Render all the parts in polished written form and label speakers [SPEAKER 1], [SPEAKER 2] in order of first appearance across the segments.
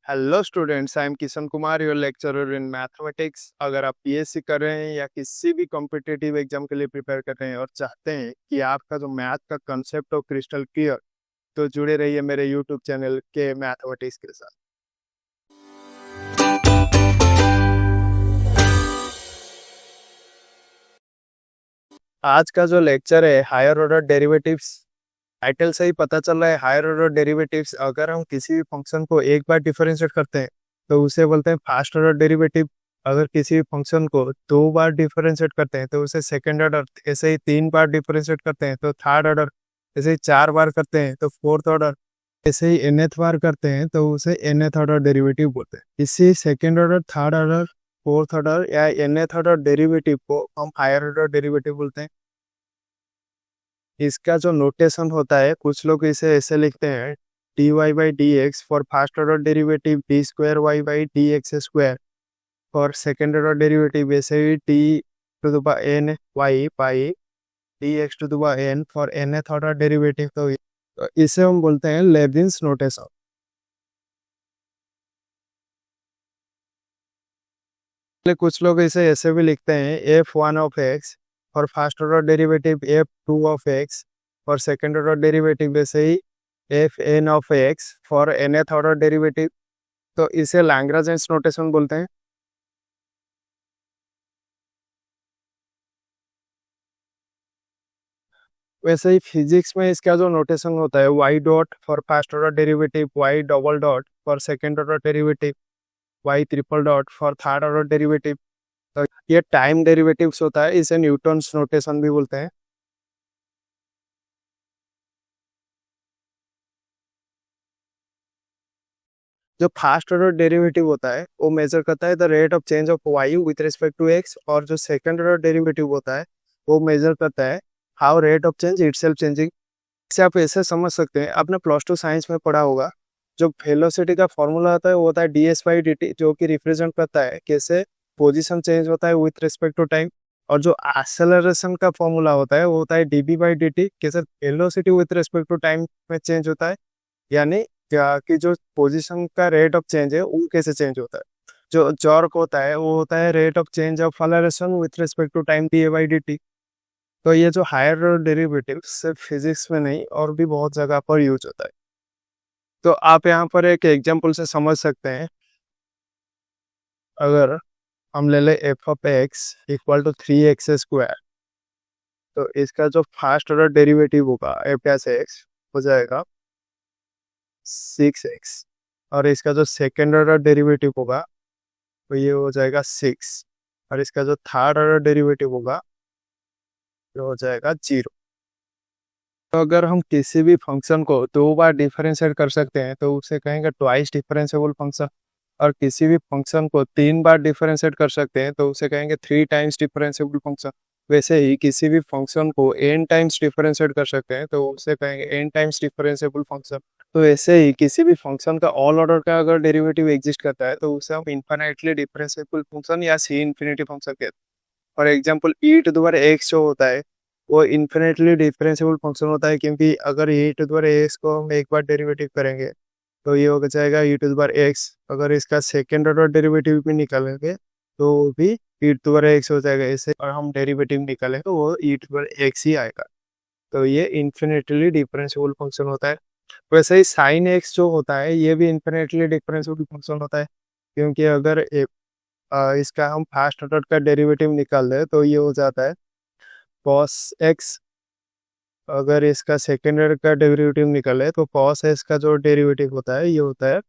[SPEAKER 1] Hello students, I am Kishan Kumar, your lecturer in mathematics. अगर आप PSC कर रहे हैं या किसी भी कॉम्पिटिटिव एग्जाम के लिए प्रिपेयर कर रहे हैं और चाहते हैं कि आपका जो मैथ का कंसेप्ट हो क्रिस्टल क्लियर, तो जुड़े रहिए मेरे यूट्यूब चैनल के मैथमेटिक्स के साथ। आज का जो लेक्चर है हायर ऑर्डर डेरिवेटिव्स। टाइटल से ही पता चल रहा है हायर ऑर्डर डेरिवेटिव्स। अगर हम किसी भी फंक्शन को एक बार डिफरेंशिएट करते हैं तो उसे बोलते हैं फर्स्ट ऑर्डर डेरिवेटिव। अगर किसी भी फंक्शन को दो बार डिफरेंशिएट करते हैं तो उसे सेकंड ऑर्डर। ऐसे ही तीन बार डिफरेंशिएट करते हैं तो थर्ड ऑर्डर। ऐसे ही चार बार करते हैं तो फोर्थ ऑर्डर। ऐसे ही nth बार करते हैं तो उसे nth ऑर्डर डेरिवेटिव बोलते हैं। इसी second order, third order, fourth order या nth ऑर्डर डेरिवेटिव को हम हायर ऑर्डर डेरिवेटिव बोलते हैं। इसका जो नोटेशन होता है, कुछ लोग इसे ऐसे लिखते हैं D Y by D X for first order derivative, D square Y by D x square for second order derivative, ऐसे ही D to the power N Y by D X to the power N for nth order derivative. तो इसे हम बोलते हैं Leibniz notation. कुछ लोग इसे ऐसे भी लिखते हैं F one of X for first order derivative, F two of X for second order derivative, वैसे ही F N of X for nth order derivative. तो इसे लैग्रेंज नोटेशन बोलते हैं। वैसे ही फिजिक्स में इसका जो नोटेशन होता है y dot for first order derivative, y double dot for second order derivative, y triple dot for third order derivative. तो ये टाइम डेरिवेटिव्स होता है, इसे न्यूटन्स नोटेशन भी बोलते हैं। जो फर्स्ट ऑर्डर डेरिवेटिव होता है वो मेजर करता है the rate of change of y with respect to x, और जो सेकंड ऑर्डर डेरिवेटिव होता है वो मेजर करता है how rate of change itself changing. इसे आप ऐसे समझ सकते हैं, आपने प्लस टू साइंस में पढ़ा होगा, जो वेलोसिटी का फॉर्मूला होता है वो होता है D S by D T, जो कि रिप्रेजेंट करता है कैसे पोजिशन चेंज होता है विथ रिस्पेक्ट टू टाइम। और जो एक्सेलरेशन का फॉर्मूला होता है वो होता है D B by D T, कैसे velocity with respect to time में चेंज होता है, यानी क्या कि जो पोजीशन का रेट ऑफ चेंज है वो कैसे चेंज होता है। जो जॉर्क होता है वो होता है rate of change of acceleration with respect to time, d a by D t. तो ये जो हायर डेरिवेटिव सिर्फ फिजिक्स में नहीं और भी बहुत जगह पर यूज होता है। तो आप यहाँ पर एक एग्जांपल से समझ सकते हैं। अगर हम ले ले f of x equal to 3x², तो इसका जो फर्स्ट ऑर्डर डेरिवेटिव होगा एफ डैश एक्स हो जाएगा 6x, और इसका जो सेकेंड ऑर्डर डेरिवेटिव होगा तो ये हो जाएगा 6, और इसका जो थर्ड ऑर्डर डेरिवेटिव होगा ये हो जाएगा 0। तो अगर हम किसी भी फंक्शन को दो बार डिफरेंशिएट कर सकते हैं तो उसे कहेंगे ट्वाइस डिफरेंशिएबल फंक्शन, और किसी भी फंक्शन को तीन बार डिफरेंशिएट कर सकते हैं तो उसे कहेंगे थ्री टाइम्स डिफरेंशिएबल फंक्शन। वैसे ही किसी भी फंक्शन को n टाइम्स डिफरेंशिएट कर सकते हैं तो उसे कहेंगे n टाइम्स डिफरेंशिएबल फंक्शन। तो ऐसे ही किसी भी फंक्शन का ऑल ऑर्डर का अगर डेरिवेटिव एग्जिस्ट करता है तो उसे हम इनफाइनाइटली डिफरेंशिएबल फंक्शन या सी इन्फिनिटी फंक्शन कहते हैं। For example e to the power x जो होता है वो इन्फिनेटली डिफरेंशिएबल फंक्शन होता है, क्योंकि अगर ई टू द पावर एक्स को हम एक बार डेरिवेटिव करेंगे तो ये हो जाएगा ई टू द पावर एक्स। अगर इसका सेकेंड ऑर्डर डेरिवेटिव भी निकालेंगे तो वो भी ई टू द पावर एक्स हो जाएगा ऐसे, और हम डेरिवेटिव निकालें तो वो ई टू द पावर एक्स ही आएगा। तो ये इन्फिनेटली डिफरेंशिएबल फंक्शन होता है। वैसे ही साइन एक्स जो होता है ये भी इन्फिनेटली डिफरेंशिएबल फंक्शन होता है, क्योंकि अगर इसका हम फर्स्ट ऑर्डर का डेरिवेटिव निकाल दें तो ये हो जाता है cos x। अगर इसका सेकेंड ऑर्डर का डेरिवेटिव निकाले तो cos x का जो डेरिवेटिव होता है ये होता है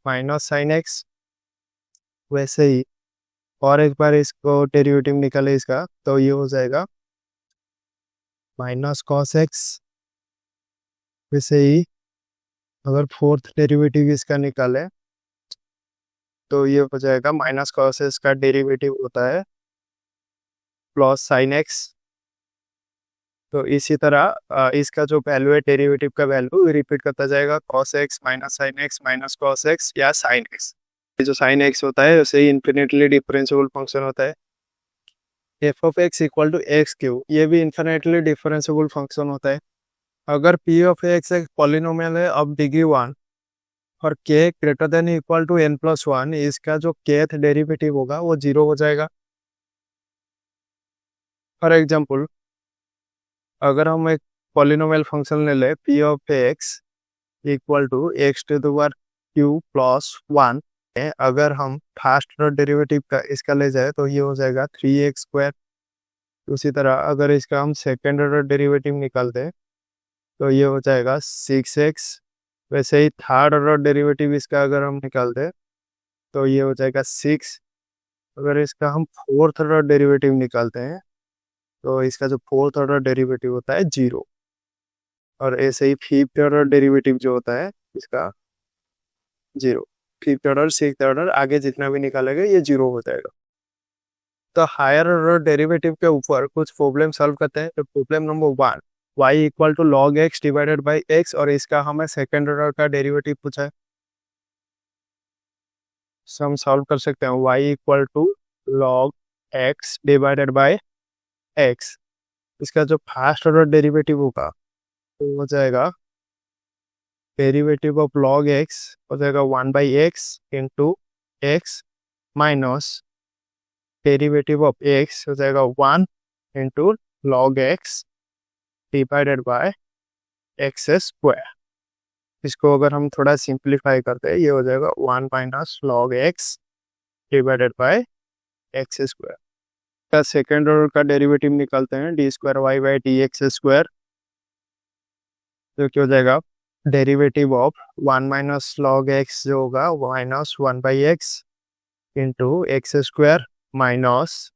[SPEAKER 1] माइनस साइन एक्स। वैसे ही और एक बार इसको डेरिवेटिव निकाले इसका तो ये हो जाएगा माइनस कॉस एक्स। वैसे ही अगर फोर्थ डेरिवेटिव इसका निकाले तो ये हो जाएगा माइनस कॉस एक्स का डेरिवेटिव होता है प्लस साइन एक्स। तो इसी तरह इसका जो वैल्यू है डेरिवेटिव का वैल्यू रिपीट करता जाएगा, cos x minus sine x minus cos x या साइन एक्स। ये जो साइन एक्स होता है उसे इन्फिनेटली डिफरेंशिएबल फंक्शन होता है। F of x equal to x q, ये भी इन्फिनेटली डिफरेंशिएबल फंक्शन होता है। अगर पी ऑफ एक्स एक पॉलिनोमियल है ऑफ डिग्री 1 और के greater than equal to n+1, इसका जो kth डेरिवेटिव होगा वो 0 हो जाएगा। फॉर एग्जाम्पल, अगर हम एक पॉलिनोमियल फंक्शन ले ले p of x equal to x to the power q plus 1, अगर हम फर्स्ट ऑर्डर डेरिवेटिव का इसका ले जाए तो ये हो जाएगा 3x²। उसी तरह अगर इसका हम सेकेंड ऑर्डर डेरिवेटिव निकालते हैं तो ये हो जाएगा 6x। वैसे ही थर्ड ऑर्डर डेरिवेटिव इसका अगर हम निकालते हैं तो ये हो जाएगा 6। अगर इसका हम फोर्थ ऑर्डर डेरिवेटिव निकालते हैं तो इसका जो फोर्थ ऑर्डर डेरिवेटिव होता है 0। और ऐसे ही फिफ्थ ऑर्डर डेरिवेटिव जो होता है इसका 0। फिफ्थ ऑर्डर, सिक्स्थ ऑर्डर, आगे जितना भी निकालेगा ये 0 हो जाएगा। तो हायर ऑर्डर डेरिवेटिव के ऊपर कुछ प्रॉब्लम सॉल्व करते हैं। तो problem number 1, y equal to log x divided by x, और इसका हमें सेकेंड ऑर्डर का डेरिवेटिव पूछा है। सो हम सॉल्व कर सकते हैं y equal to log x divided by x। इसका जो फर्स्ट ऑर्डर डेरिवेटिव होगा तो हो जाएगा डेरिवेटिव ऑफ लॉग x हो जाएगा 1/x into x minus derivative of x हो जाएगा 1 into log x divided bye x²। इसको अगर हम थोड़ा सिंप्लीफाई करते हैं ये हो जाएगा 1 minus log x divided bye x²। का सेकेंड ऑर्डर का डेरिवेटिव निकालते हैं d²y/dx², जो क्या हो जाएगा derivative of 1 minus log x जो होगा minus 1/x into x² minus,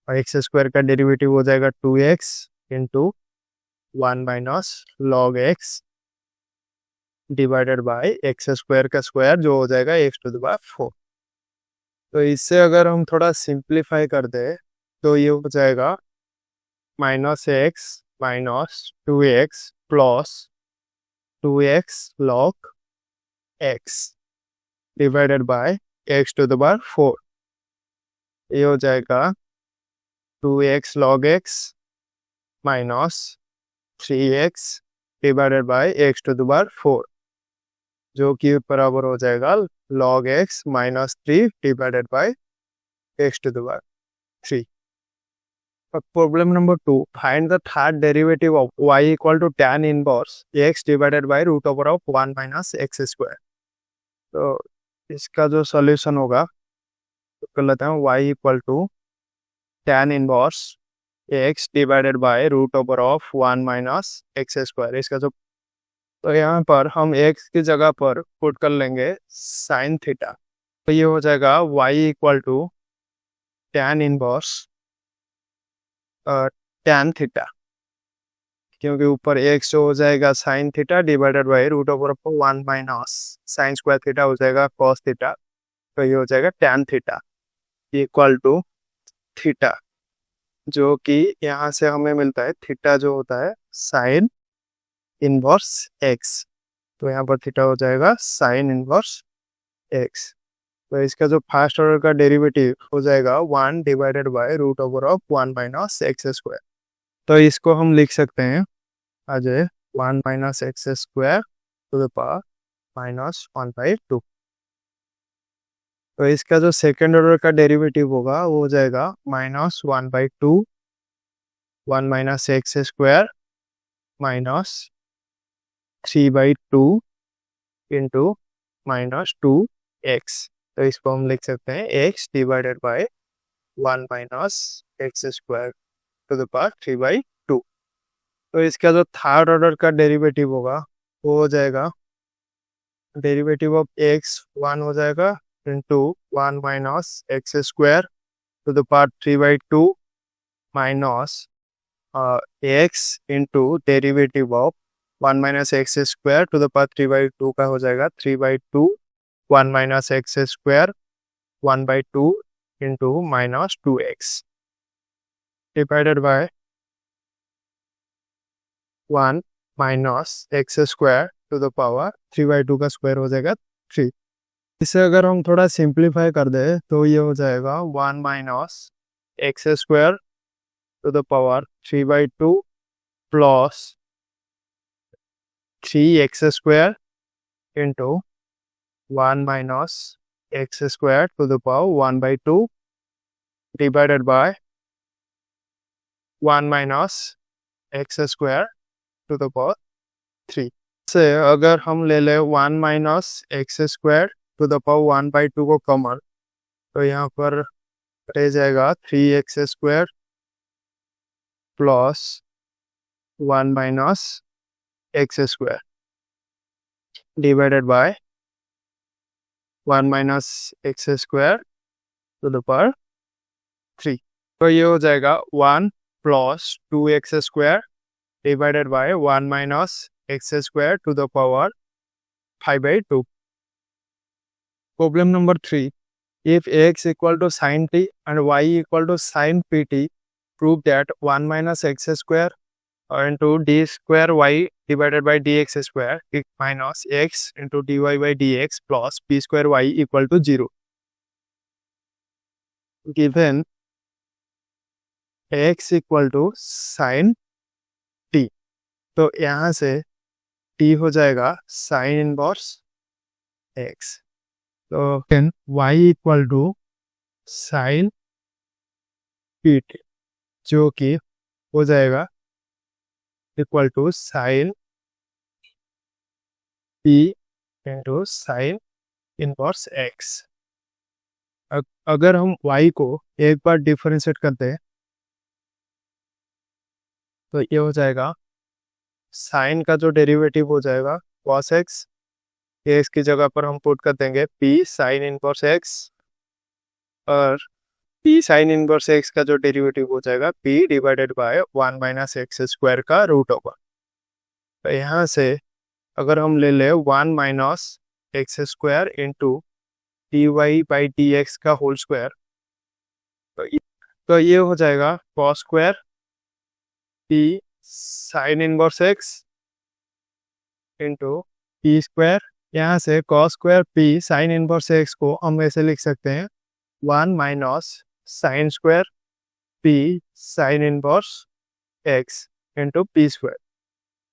[SPEAKER 1] और x² का डेरिवेटिव हो जाएगा 2x into 1 minus log x divided bye x² का स्क्वायर जो हो जाएगा x⁴। तो इससे अगर हम थोड़ा सिंप्लीफाई कर दे तो ये हो जाएगा -x minus 2x plus 2x log x divided by x⁴। ये हो जाएगा 2x log x minus 3x divided by x⁴, जो कि बराबर हो जाएगा log x minus 3 divided by x⁴। Problem number 2, find the third derivative of y equal to tan inverse x divided by √1 minus x²। तो इसका जो solution होगा तो कर लेते हैं y equal to tan inverse x divided by √1 minus x²। इसका जो, तो यहाँ पर हम x की जगह पर पुट कर लेंगे साइन थीटा। तो ये हो जाएगा y equal to tan inverse tan theta, क्योंकि ऊपर x जो हो जाएगा sine theta divided by √1 minus sine square theta हो जाएगा कॉस थीटा। तो ये हो जाएगा tan theta equal to theta, जो कि यहाँ से हमें मिलता है थीटा जो होता है साइन इनवर्स x। तो यहाँ पर थीटा हो जाएगा साइन इनवर्स x। तो इसका जो फर्स्ट ऑर्डर का डेरिवेटिव हो जाएगा 1 डिवाइडेड बाय √1 माइनस x²। तो इसको हम लिख सकते हैं आ जाए 1 minus x² to the power -1/2। तो इसका जो सेकेंड ऑर्डर का डेरिवेटिव होगा वो हो जाएगा -1/2 1 minus x² minus 3/2 into -2x। तो इसको हम लिख सकते हैं x divided by 1 minus x² to the power 3/2। तो इसका जो थर्ड ऑर्डर का डेरिवेटिव होगा वो हो जाएगा डेरिवेटिव ऑफ x 1 हो जाएगा into 1 minus x² to the power 3/2 minus x into derivative of 1 minus x² to the power 3/2 का हो जाएगा 3/2 1 minus x² 1/2 into -2x divided by 1 minus x² to the power 3/2 का स्क्वायर हो जाएगा 3। इसे अगर हम थोड़ा सिंप्लीफाई कर दे तो ये हो जाएगा 1 minus x² to the power 3/2 plus 3x² into 1 minus x square to the power 1/2 divided by 1 minus x square to the power 3 से अगर हम ले ले 1 minus x square to the power 1/2 को कॉमन, तो यहाँ पर रह जाएगा 3x square plus 1 minus x square divided by 1 minus x square to the power 3। तो ये हो जाएगा 1 plus 2x square divided by 1 minus x square to the power 5/2। Problem number 3, if x equal to sin t and y equal to sin pt, prove that 1 minus x square into d square y divided by dx square minus x into dy by dx plus p square y equal to 0. Given x equal to sin t, तो यहाँ से t हो जाएगा sin inverse x, तो then y equal to sin pt, जो कि हो जाएगा equal to sine p into sine inverse x। अगर हम y को एक बार डिफरेंशिएट करते हैं तो ये हो जाएगा साइन का जो डेरिवेटिव हो जाएगा cos x, ये इसकी जगह पर हम पुट कर देंगे p साइन इनवर्स x, और p साइन इनवर्स x का जो डेरिवेटिव हो जाएगा p divided by 1 minus x square का रूट होगा। तो यहाँ से अगर हम ले ले 1 minus x square into D Y by D x का होल स्क्वायर, तो ये हो जाएगा cos square p sine inverse x into p square. यहाँ से cos square p sine inverse x को हम ऐसे लिख सकते हैं 1 minus sine square p sine inverse x into p square.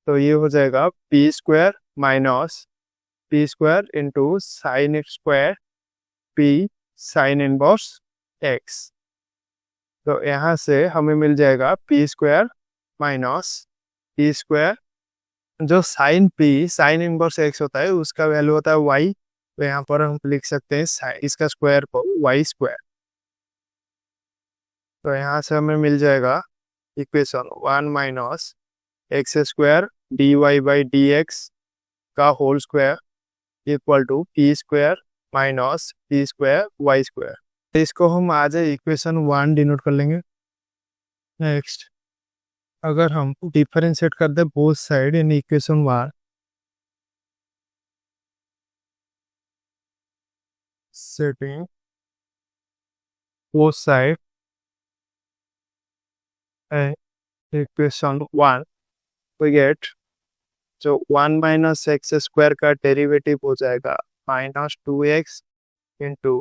[SPEAKER 1] तो ये हो जाएगा p square minus p square into sine square p sine inverse x। तो यहाँ से हमें मिल जाएगा p square minus p square, जो sine p sine inverse x होता है उसका वैल्यू होता है y, तो यहाँ पर हम लिख सकते हैं इसका स्क्वायर को y स्क्वायर। तो यहाँ से हमें मिल जाएगा equation 1 minus x square D Y by D x का whole square equal to P square minus P square Y square. तो इसको हम आज इक्वेशन 1 डिनोट कर लेंगे। नेक्स्ट, अगर हम डिफरेंशिएट कर दे both side in equation 1, setting both side and equation 1, we get जो 1 माइनस एक्स स्क्वायर का डेरिवेटिव हो जाएगा minus 2x into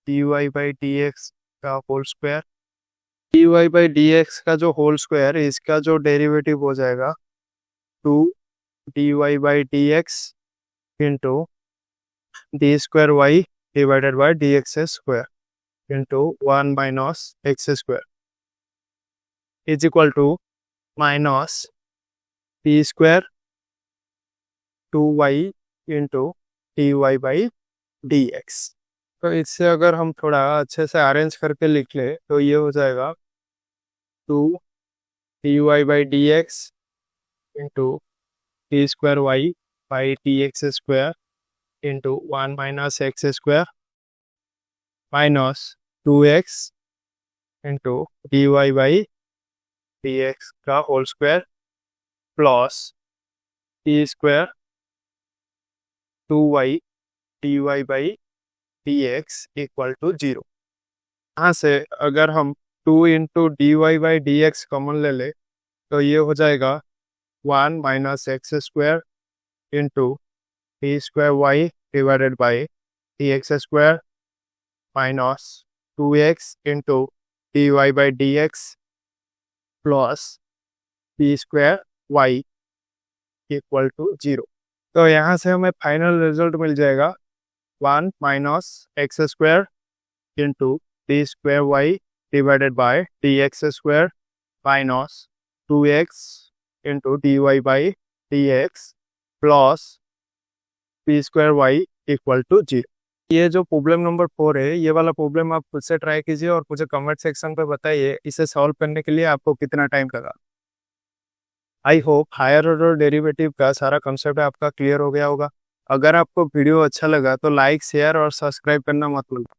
[SPEAKER 1] D Y by D x का whole square. D Y by D x का जो whole square है इसका जो डेरिवेटिव हो जाएगा 2 D Y by D x into D square y divided by D x square into 1 minus x square is equal to minus P square 2y into D Y by D x. तो इससे अगर हम थोड़ा अच्छे से arrange करके लिख ले तो ये हो जाएगा 2 D Y by D x into D square Y by D x square into 1 minus x square minus 2x into D Y by D x का whole square plus D square 2y D Y by D X equal to 0। यहाँ से अगर हम 2 into D Y by D X common ले ले तो ये हो जाएगा 1 minus x square into D square y divided by D x square minus 2x into D Y by D x plus D square y equal to 0। तो यहाँ से हमें फाइनल रिजल्ट मिल जाएगा 1 minus x square into D square y divided by d x square minus 2x into D Y by D x plus p square y equal to 0। ये जो problem number 4 है, ये वाला प्रॉब्लम आप खुद से ट्राई कीजिए और मुझे कमेंट सेक्शन पे बताइए इसे सॉल्व करने के लिए आपको कितना टाइम लगा। I hope higher order derivative का सारा कंसेप्ट आपका क्लियर हो गया होगा। अगर आपको वीडियो अच्छा लगा तो लाइक, शेयर और सब्सक्राइब करना मत भूलना।